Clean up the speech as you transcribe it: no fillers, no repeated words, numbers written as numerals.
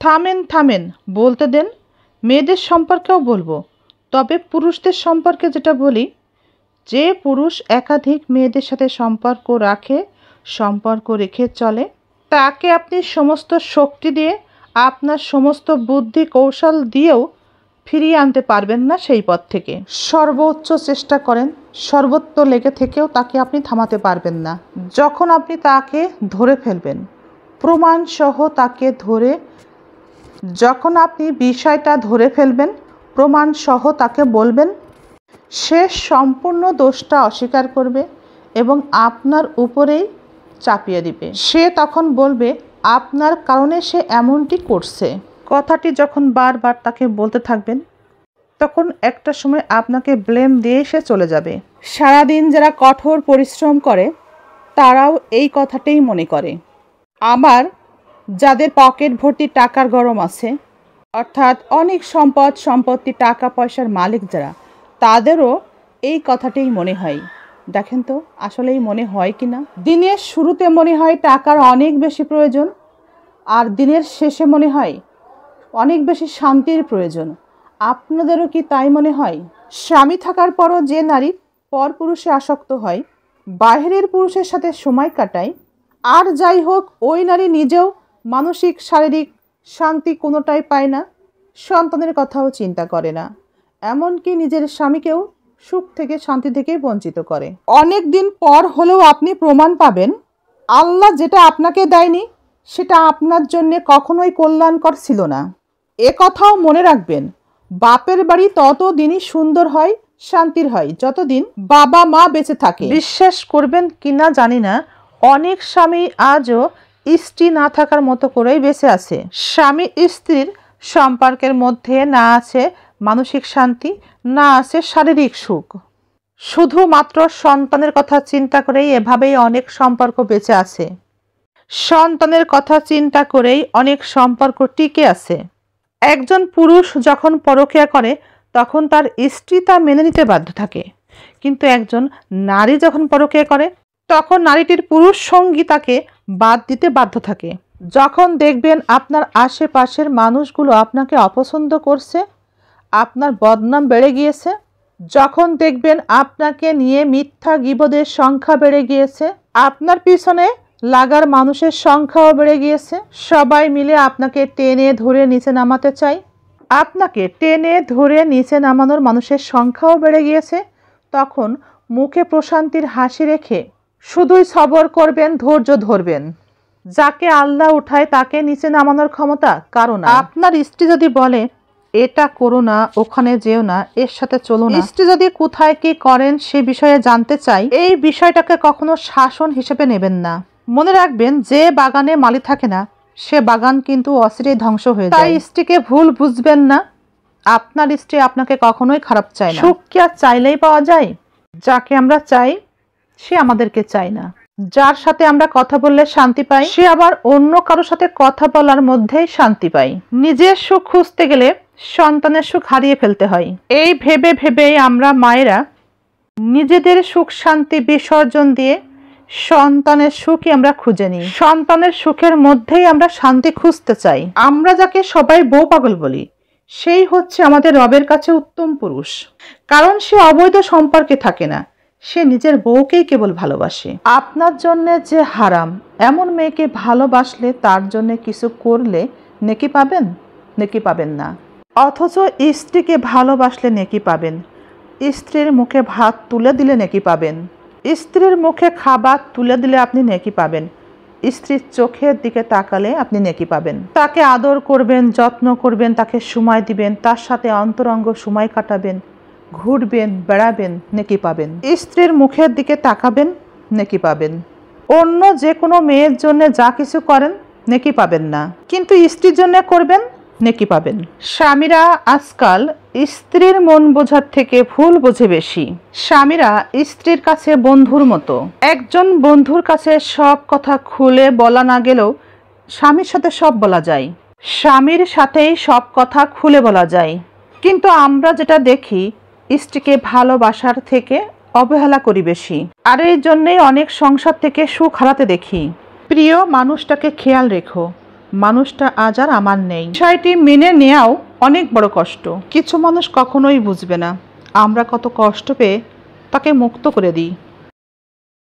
থামেন থামেন, বলতে দেন। মেয়েদের সম্পর্কেও বলবো, তবে পুরুষদের সম্পর্কে যেটা বলি, যে পুরুষ একাধিক মেয়েদের সাথে সম্পর্ক রেখে চলে, তাকে আপনি সমস্ত শক্তি দিয়ে, আপনার সমস্ত বুদ্ধি কৌশল দিয়েও ফিরিয়ে আনতে পারবেন না সেই পথ থেকে। সর্বোচ্চ চেষ্টা করেন, সর্বত্র লেগে থেকেও তাকে আপনি থামাতে পারবেন না। যখন আপনি তাকে ধরে ফেলবেন, প্রমাণসহ তাকে ধরে, যখন আপনি বিষয়টা ধরে ফেলবেন, প্রমাণসহ তাকে বলবেন, সে সম্পূর্ণ দোষটা অস্বীকার করবে এবং আপনার উপরেই চাপিয়ে দিবে। সে তখন বলবে আপনার কারণে সে এমনটি করছে। কথাটি যখন বারবার তাকে বলতে থাকবেন, তখন একটা সময় আপনাকে ব্লেম দিয়ে সে চলে যাবে। সারাদিন যারা কঠোর পরিশ্রম করে তারাও এই কথাটাই মনে করে। আবার যাদের পকেট ভর্তি টাকার গরম আছে, অর্থাৎ অনেক সম্পত্তি, টাকা পয়সার মালিক যারা, তাদেরও এই কথাটাই মনে হয়। দেখেন তো আসলেই মনে হয় কি না? দিনের শুরুতে মনে হয় টাকার অনেক বেশি প্রয়োজন, আর দিনের শেষে মনে হয় অনেক বেশি শান্তির প্রয়োজন। আপনাদেরও কি তাই মনে হয়? স্বামী থাকার পরও যে নারী পরপুরুষে আসক্ত হয়, বাইরের পুরুষের সাথে সময় কাটায়, আর যাই হোক ওই নারী নিজেও মানসিক শারীরিক শান্তি কোনোটাই পায় না, সন্তানের কথাও চিন্তা করে না, এমনকি নিজের স্বামীকেও সুখ থেকে, শান্তি থেকে বঞ্চিত করে। অনেক দিন পর হলেও আপনি প্রমাণ পাবেন আল্লাহ যেটা আপনাকে দেয়নি সেটা আপনার জন্য কখনোই কল্যাণকর ছিল না। এ কথাও মনে রাখবেন, বাপের বাড়ি ততদিনই সুন্দর হয়, শান্তির হয় যতদিন বাবা মা বেঁচে থাকে। বিশ্বাস করবেন কিনা জানি না, অনেক স্বামী আজও স্ত্রী না থাকার মতো করেই বেঁচে আছে। স্বামী স্ত্রীর সম্পর্কের মধ্যে না আছে মানসিক শান্তি, না আছে শারীরিক সুখ। শুধুমাত্র সন্তানের কথা চিন্তা করেই এভাবেই অনেক সম্পর্ক বেঁচে আছে। সন্তানের কথা চিন্তা করেই অনেক সম্পর্ক টিকে আছে। একজন পুরুষ যখন পরকীয়া করে তখন তার স্ত্রী তা মেনে নিতে বাধ্য থাকে, কিন্তু একজন নারী যখন পরকীয়া করে তখন নারীটির পুরুষ সঙ্গী তাকে বাদ দিতে বাধ্য থাকে। যখন দেখবেন আপনার আশেপাশের মানুষগুলো আপনাকে অপছন্দ করছে, আপনার বদনাম বেড়ে গিয়েছে, যখন দেখবেন আপনাকে নিয়ে মিথ্যা গীবদের সংখ্যা বেড়ে গিয়েছে, আপনার পিছনে লাগার মানুষের সংখ্যাও বেড়ে গিয়েছে, সবাই মিলে আপনাকে টেনে ধরে নিচে নামাতে চায়, আপনাকে টেনে ধরে নিচে নামানোর মানুষের সংখ্যাও বেড়ে গিয়েছে, তখন মুখে প্রশান্তির হাসি রেখে শুধুই সবর করবেন, ধৈর্য ধরবেন। যাকে আল্লাহ উঠায় তাকে নিচে নামানোর ক্ষমতা কারণ আপনার স্ত্রী যদি বলে এটা করো না, ওখানে যেও না, এর সাথে চলো না, স্ত্রী যদি কোথায় কি করেন সে বিষয়ে জানতে চাই, এই বিষয়টাকে কখনো শাসন হিসেবে নেবেন না। মনে রাখবেন, যে বাগানে মালি থাকে না সে বাগান কিন্তু অচিরেই ধ্বংস হয়ে যায়। তাই স্ত্রীকে ভুল বুঝবেন না। আপনার স্ত্রী আপনাকে কখনোই খারাপ চায় না। সুখ কি আর চাইলেই পাওয়া যায়? যাকে আমরা চাই সে আমাদেরকে চায় না। যার সাথে আমরা কথা বললে শান্তি পাই, সে আবার অন্য কারোর সাথে কথা বলার মধ্যেই শান্তি পাই। নিজের সুখ খুঁজতে গেলে সন্তানের সুখ হারিয়ে ফেলতে হয়। এই ভেবে ভেবেই আমরা মায়েরা নিজেদের সুখ শান্তি বিসর্জন দিয়ে সন্তানের সুখই আমরা খুঁজে নিই। সন্তানের সুখের মধ্যেই আমরা শান্তি খুঁজতে চাই। আমরা যাকে সবাই বউ পাগল বলি, সেই হচ্ছে আমাদের রবের কাছে উত্তম পুরুষ। কারণ সে অবৈধ সম্পর্কে থাকে না, সে নিজের বউকেই কেবল ভালোবাসে। আপনার জন্য যে হারাম এমন মেয়েকে ভালোবাসলে তার জন্য কিছু করলে নেকি পাবেন? নেকি পাবেন না। অথচ স্ত্রীকে ভালোবাসলে নেকি পাবেন। স্ত্রীর মুখে ভাত তুলে দিলে নেকি পাবেন। স্ত্রীর মুখে খাবার তুলে দিলে আপনি নেকি পাবেন। স্ত্রীর চোখের দিকে তাকালে আপনি নেকি পাবেন। তাকে আদর করবেন, যত্ন করবেন, তাকে সময় দিবেন, তার সাথে অন্তরঙ্গ সময় কাটাবেন, ঘুরবেন, বেড়াবেন, নেকি পাবেন। স্ত্রীর মুখের দিকে তাকাবেন, নেকি পাবেন। অন্য যে কোনো মেয়ের জন্য যা কিছু করেন নেকি পাবেন না, কিন্তু স্ত্রীর জন্য করবেন, নেকি পাবেন। স্বামীরা আজকাল স্ত্রীর মন বোঝার থেকে ভুল বোঝে বেশি। স্বামীরা স্ত্রীর কাছে বন্ধুর মতো। একজন বন্ধুর কাছে সব কথা খুলে বলা না গেলেও স্বামীর সাথে সব বলা যায়, স্বামীর সাথেই সব কথা খুলে বলা যায়। কিন্তু আমরা যেটা দেখি, স্ত্রীকে ভালোবাসার থেকে অবহেলা করি বেশি, আর এই জন্যেই অনেক সংসার থেকে সুখ হারাতে দেখি। প্রিয় মানুষটাকে খেয়াল রেখো, মানুষটা আজ আর আমার নেই। বিষয়টি মেনে নেওয়াও অনেক বড় কষ্ট। কিছু মানুষ কখনোই বুঝবে না আমরা কত কষ্ট পেয়ে তাকে মুক্ত করে দিই।